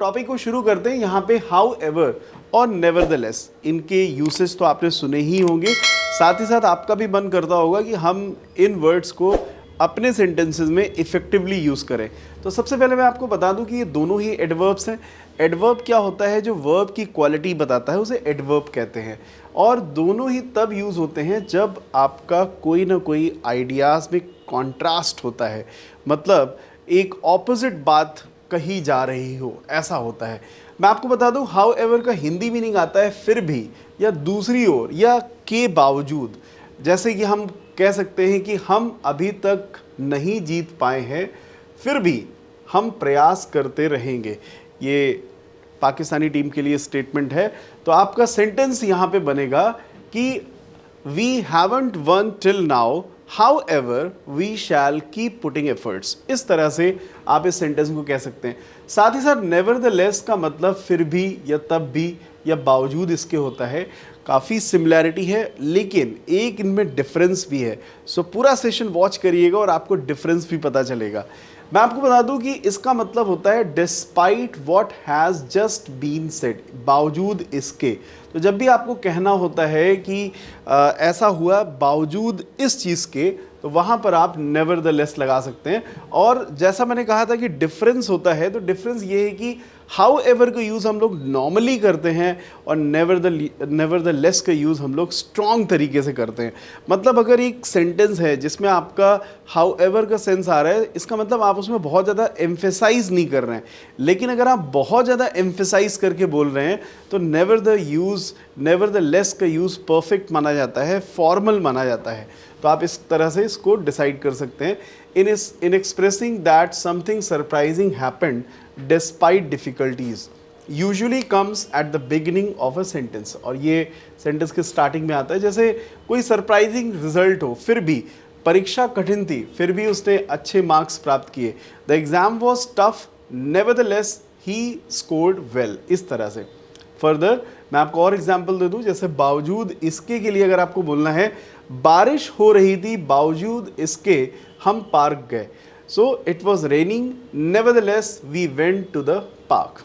Topic को शुरू करते हैं। यहाँ पे हाउ एवर और नेवरदलेस इनके यूसेज तो आपने सुने ही होंगे, साथ ही साथ आपका भी मन करता होगा कि हम इन वर्ड्स को अपने सेंटेंसेस में इफेक्टिवली यूज़ करें। तो सबसे पहले मैं आपको बता दूं कि ये दोनों ही एडवर्ब्स हैं। एडवर्ब क्या होता है? जो वर्ब की क्वालिटी बताता है उसे एडवर्ब कहते हैं, और दोनों ही तब यूज़ होते हैं जब आपका कोई ना कोई आइडियाज़ में कॉन्ट्रास्ट होता है, मतलब एक ऑपोजिट बात कही जा रही हो, ऐसा होता है। मैं आपको बता दूं हाउ एवर का हिंदी मीनिंग आता है फिर भी, या दूसरी ओर, या के बावजूद। जैसे कि हम कह सकते हैं कि हम अभी तक नहीं जीत पाए हैं, फिर भी हम प्रयास करते रहेंगे। ये पाकिस्तानी टीम के लिए स्टेटमेंट है। तो आपका सेंटेंस यहाँ पे बनेगा कि we haven't won till now, however we shall keep putting efforts. इस तरह से आप इस सेंटेंस को कह सकते हैं। साथ ही साथ नेवरदलेस का मतलब फिर भी, या तब भी, या बावजूद इसके होता है। काफ़ी सिमिलैरिटी है, लेकिन एक इनमें डिफरेंस भी है। सो पूरा सेशन वॉच करिएगा और आपको डिफरेंस भी पता चलेगा। मैं आपको बता दूं कि इसका मतलब होता है despite what has just been said, बावजूद इसके। तो जब भी आपको कहना होता है कि ऐसा हुआ बावजूद इस चीज़ के, तो वहाँ पर आप नेवरदलेस लगा सकते हैं। और जैसा मैंने कहा था कि डिफरेंस होता है, तो डिफरेंस ये है कि हाउ एवर का यूज़ हम लोग नॉर्मली करते हैं और नेवरदलेस का यूज़ हम लोग स्ट्रॉन्ग तरीके से करते हैं। मतलब अगर एक सेंटेंस है जिसमें आपका हाउ एवर का सेंस आ रहा है, इसका मतलब आप उसमें बहुत ज़्यादा एम्फेसाइज नहीं कर रहे हैं। लेकिन अगर आप बहुत ज़्यादा एम्फेसाइज करके बोल रहे हैं तो नेवरदलेस का यूज़ परफेक्ट माना जाता है, फॉर्मल माना जाता है। तो आप इस तरह से इसको डिसाइड कर सकते हैं। इन expressing that something surprising happened despite difficulties usually comes at the beginning of a sentence. और ये सेंटेंस के स्टार्टिंग में आता है। जैसे कोई सरप्राइजिंग रिजल्ट हो, फिर भी परीक्षा कठिन थी, फिर भी उसने अच्छे मार्क्स प्राप्त किए। The exam was tough, nevertheless he scored well. इस तरह से। फर्दर मैं आपको और एग्जाम्पल दे दूं, जैसे बावजूद इसके के लिए अगर आपको बोलना है, बारिश हो रही थी बावजूद इसके हम पार्क गए। So it was raining, nevertheless we went to the park.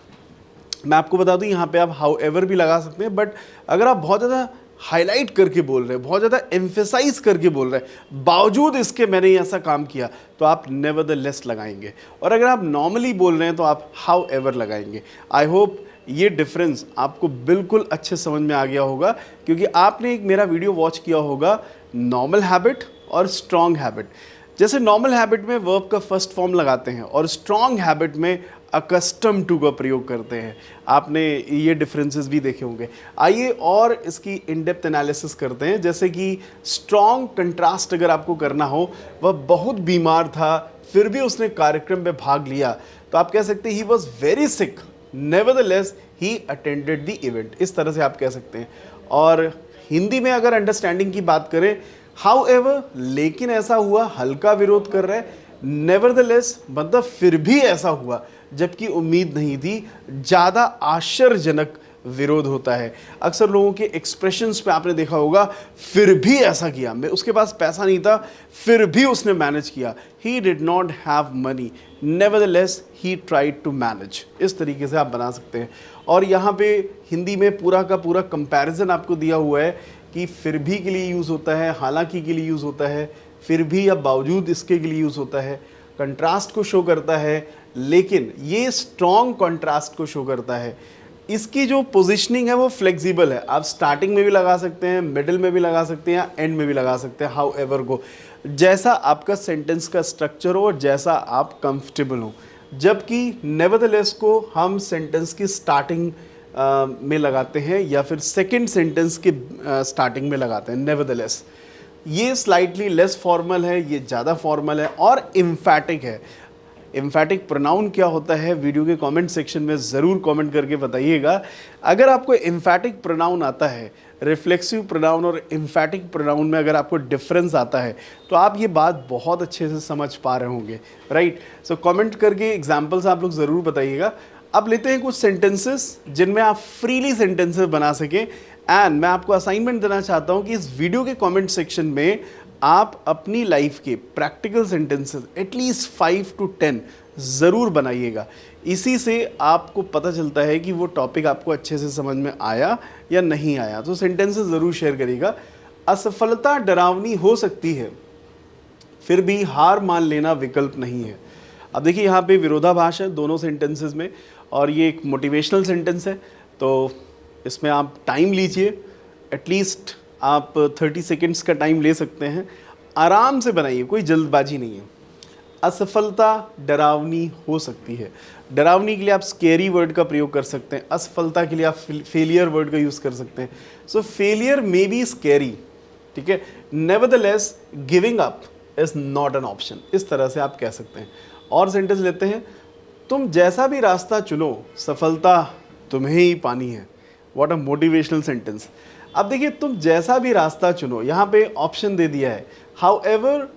मैं आपको बता दूं यहाँ पे आप हाउ एवर भी लगा सकते हैं, बट अगर आप बहुत ज़्यादा हाईलाइट करके बोल रहे हैं, बहुत ज़्यादा एम्फेसाइज करके बोल रहे हैं, बावजूद इसके मैंने ऐसा काम किया, तो आप नेवरदलेस लगाएंगे। और अगर आप नॉर्मली बोल रहे हैं तो आप हाउ एवर लगाएंगे। आई होप ये डिफरेंस आपको बिल्कुल अच्छे समझ में आ गया होगा, क्योंकि आपने एक मेरा वीडियो वॉच किया होगा नॉर्मल हैबिट और स्ट्रॉन्ग हैबिट। जैसे नॉर्मल हैबिट में वर्ब का फर्स्ट फॉर्म लगाते हैं और स्ट्रॉन्ग हैबिट में अकस्टम टू का प्रयोग करते हैं। आपने ये डिफरेंसेस भी देखे होंगे। आइए और इसकी इन डेप्थ एनालिसिस करते हैं। जैसे कि स्ट्रॉन्ग कंट्रास्ट अगर आपको करना हो, वह बहुत बीमार था फिर भी उसने कार्यक्रम में भाग लिया, तो आप कह सकते हैं he was very sick, nevertheless he attended the event. इस तरह से आप कह सकते हैं। और हिंदी में अगर अंडरस्टैंडिंग की बात करें, हाउएवर लेकिन ऐसा हुआ, हल्का विरोध कर रहा है। नेवरदलेस मतलब फिर भी ऐसा हुआ, जबकि उम्मीद नहीं थी, ज़्यादा आश्चर्यजनक विरोध होता है। अक्सर लोगों के एक्सप्रेशंस पे आपने देखा होगा, फिर भी ऐसा किया, मैं उसके पास पैसा नहीं था फिर भी उसने मैनेज किया। He did not have money, nevertheless he tried to manage. इस तरीके से आप बना सकते हैं। और यहाँ पे हिंदी में पूरा का पूरा कंपैरिजन आपको दिया हुआ है कि फिर भी के लिए यूज़ होता है, हालांकि के लिए यूज़ होता है, फिर भी या बावजूद इसके लिए यूज़ होता है, कंट्रास्ट को शो करता है, लेकिन ये स्ट्रॉन्ग कंट्रास्ट को शो करता है। इसकी जो पोजीशनिंग है वो फ्लेक्सिबल है। आप स्टार्टिंग में भी लगा सकते हैं, मिडिल में भी लगा सकते हैं, या एंड में भी लगा सकते हैं हाउ एवर को, जैसा आपका सेंटेंस का स्ट्रक्चर हो और जैसा आप कंफर्टेबल हो। जबकि नेवरदलेस को हम सेंटेंस की स्टार्टिंग में लगाते हैं या फिर सेकंड सेंटेंस के स्टार्टिंग में लगाते हैं। नेवरदलेस ये स्लाइटली लेस फॉर्मल है, ये ज़्यादा फॉर्मल है और इम्फैटिक है। इम्फैटिक प्रोनाउन क्या होता है, वीडियो के कमेंट सेक्शन में ज़रूर कमेंट करके बताइएगा। अगर आपको इम्फैटिक प्रोनाउन आता है, रिफ्लेक्सिव प्रोनाउन और इम्फैटिक प्रोनाउन में अगर आपको डिफरेंस आता है, तो आप ये बात बहुत अच्छे से समझ पा रहे होंगे, राइट। सो कमेंट करके एग्जांपल्स आप लोग ज़रूर बताइएगा। अब लेते हैं कुछ सेंटेंसेस जिनमें आप फ्रीली सेंटेंसेस बना सकें। एंड मैं आपको असाइनमेंट देना चाहता हूँ कि इस वीडियो के कमेंट सेक्शन में आप अपनी लाइफ के प्रैक्टिकल सेंटेंसेस एटलीस्ट 5 to 10 ज़रूर बनाइएगा। इसी से आपको पता चलता है कि वो टॉपिक आपको अच्छे से समझ में आया या नहीं आया। तो सेंटेंसेस ज़रूर शेयर करिएगा। असफलता डरावनी हो सकती है, फिर भी हार मान लेना विकल्प नहीं है। अब देखिए यहाँ पे विरोधाभास है दोनों सेंटेंसेस में, और ये एक मोटिवेशनल सेंटेंस है, तो इसमें आप टाइम लीजिए, एटलीस्ट आप 30 सेकेंड्स का टाइम ले सकते हैं। आराम से बनाइए, कोई जल्दबाजी नहीं है। असफलता डरावनी हो सकती है। डरावनी के लिए आप स्केरी वर्ड का प्रयोग कर सकते हैं, असफलता के लिए आप फेलियर वर्ड का यूज़ कर सकते हैं। सो फेलियर मे बी स्केरी, ठीक है, nevertheless giving up is not an option, इस तरह से आप कह सकते हैं। और सेंटेंस लेते हैं, तुम जैसा भी रास्ता चुनो सफलता तुम्हें ही पानी है। What a motivational sentence. अब देखिए, तुम जैसा भी रास्ता चुनो, यहाँ पे ऑप्शन दे दिया है, how ever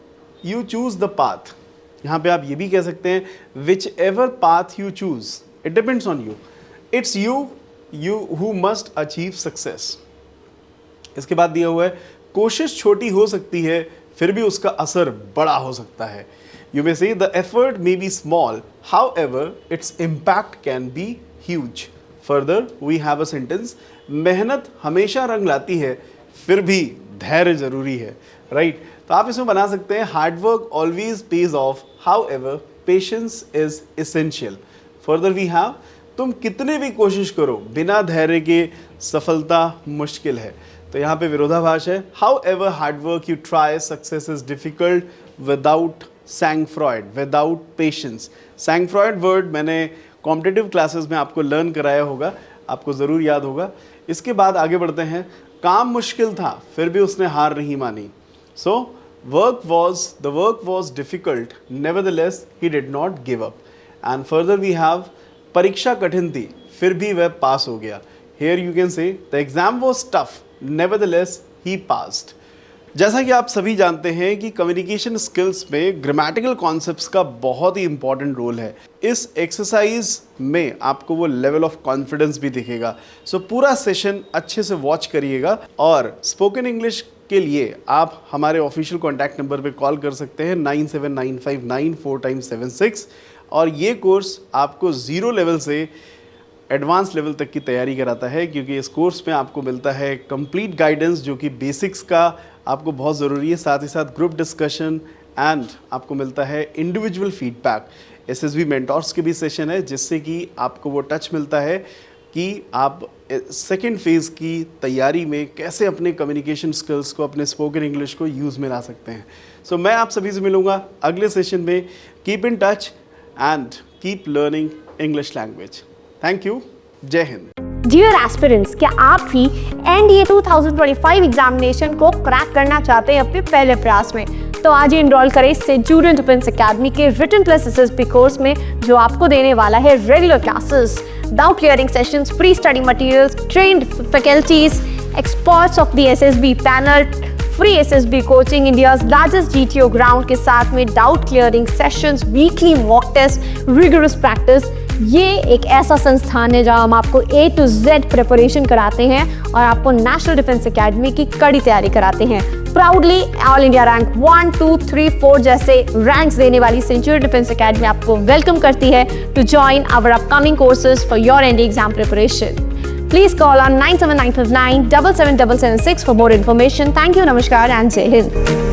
you choose the path. यहाँ पे आप ये भी कह सकते हैं, which ever path you choose, it depends on you, it's you who must achieve success. इसके बाद दिया हुआ है, कोशिश छोटी हो सकती है फिर भी उसका असर बड़ा हो सकता है। You may say the effort may be small, however its impact can be huge. Further we have a sentence, मेहनत हमेशा रंग लाती है फिर भी धैर्य जरूरी है, राइट। तो आप इसमें बना सकते हैं, hard work always pays off, however patience is essential. Further we have, तुम कितने भी कोशिश करो बिना धैर्य के सफलता मुश्किल है। तो यहाँ पे विरोधाभास है, how ever hard work you try success is difficult without सैंग Freud, without patience. सैंग Freud word मैंने कॉम्पिटिटिव क्लासेस में आपको लर्न कराया होगा, आपको ज़रूर याद होगा। इसके बाद आगे बढ़ते हैं, काम मुश्किल था फिर भी उसने हार नहीं मानी। सो the work was difficult, nevertheless he did not give up. And further we have, परीक्षा कठिन थी फिर भी वह पास हो गया। Here you can say, the exam was tough, nevertheless he passed. जैसा कि आप सभी जानते हैं कि कम्युनिकेशन स्किल्स में ग्रामेटिकल कॉन्सेप्ट्स का बहुत ही इंपॉर्टेंट रोल है। इस एक्सरसाइज में आपको वो लेवल ऑफ कॉन्फिडेंस भी दिखेगा। सो पूरा सेशन अच्छे से वॉच करिएगा, और स्पोकन इंग्लिश के लिए आप हमारे ऑफिशियल कॉन्टैक्ट नंबर पे कॉल कर सकते हैं 979594x76। और ये कोर्स आपको 0 लेवल से एडवांस लेवल तक की तैयारी कराता है, क्योंकि इस कोर्स में आपको मिलता है कंप्लीट गाइडेंस जो कि बेसिक्स का आपको बहुत ज़रूरी है, साथ ही साथ ग्रुप डिस्कशन, एंड आपको मिलता है इंडिविजुअल फीडबैक। एसएसबी मेंटोर्स के भी सेशन है, जिससे कि आपको वो टच मिलता है कि आप सेकेंड फेज़ की तैयारी में कैसे अपने कम्युनिकेशन स्किल्स को, अपने स्पोकन इंग्लिश को यूज़ में ला सकते हैं। सो मैं आप सभी से मिलूँगा अगले सेशन में। Keep in touch and keep learning English language. Thank you. जय हिंद। डियर एस्पिरेंट्स, क्या आप भी एनडीए 2025 एग्जामिनेशन को क्रैक करना चाहते हैं अपने पहले प्रयास में? तो आज ही इनरोल करें स्टूडेंट डिफेंस एकेडमी के रिटन प्लस एसएसबी कोर्स में, जो आपको देने वाला है regular classes, doubt clearing sessions, free study materials, trained faculties, experts of the SSB panel, free SSB coaching, India's largest GTO ground के साथ में doubt clearing sessions, weekly mock test, rigorous practice. ये एक ऐसा संस्थान है जहां हम आपको A to Z प्रिपरेशन कराते हैं और आपको नेशनल डिफेंस एकेडमी की कड़ी तैयारी कराते हैं। प्राउडली ऑल इंडिया रैंक 1, 2, 3, 4 जैसे रैंक्स देने वाली सेंचुरी डिफेंस एकेडमी आपको वेलकम करती है to join our upcoming courses for your NDA exam preparation. Please call on 97959 77776 for more information. Thank you, Namaskar and Jai Hind.